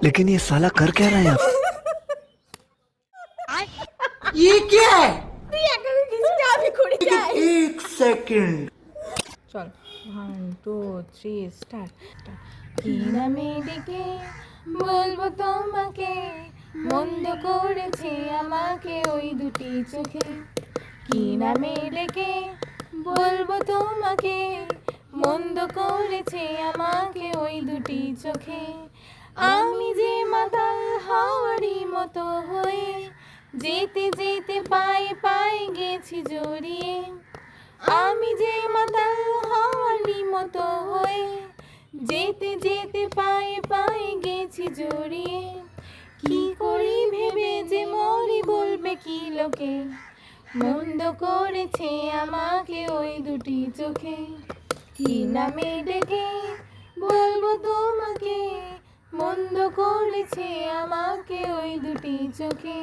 लेकिन ये साला कर क्या रहा है यहाँ? ये क्या है? তুই একাকে কিছুটা আমি করে যাই। एक सेकंड। চল 1 2 3 স্টার্ট। কি নামে ডেকে বলবো তোমাকে, মন্দ করেছে আমাকে ওই দুটি চোখে। কি নামে ডেকে বলবো তোমাকে, মন্দ করেছে আমাকে ওই দুটি চোখে। আমি যে মাতাল হাওয়ারি মতো হয়ে যেতে যেতে পায়ে পায়ে গেছি জড়িয়ে। আমি যে মাতাল হাওয়ারি মতো হয়ে যেতে যেতে পায়ে পায়ে গেছি জড়িয়ে। কি করি ভেবে যে মরি বলবে কি লোকে, মন্দ করেছে আমাকে ওই দুটি চোখে। কি নামে ডেকে বলবো তোমাকে, মন্দ করেছে আমাকে ওই দুটি চোখে।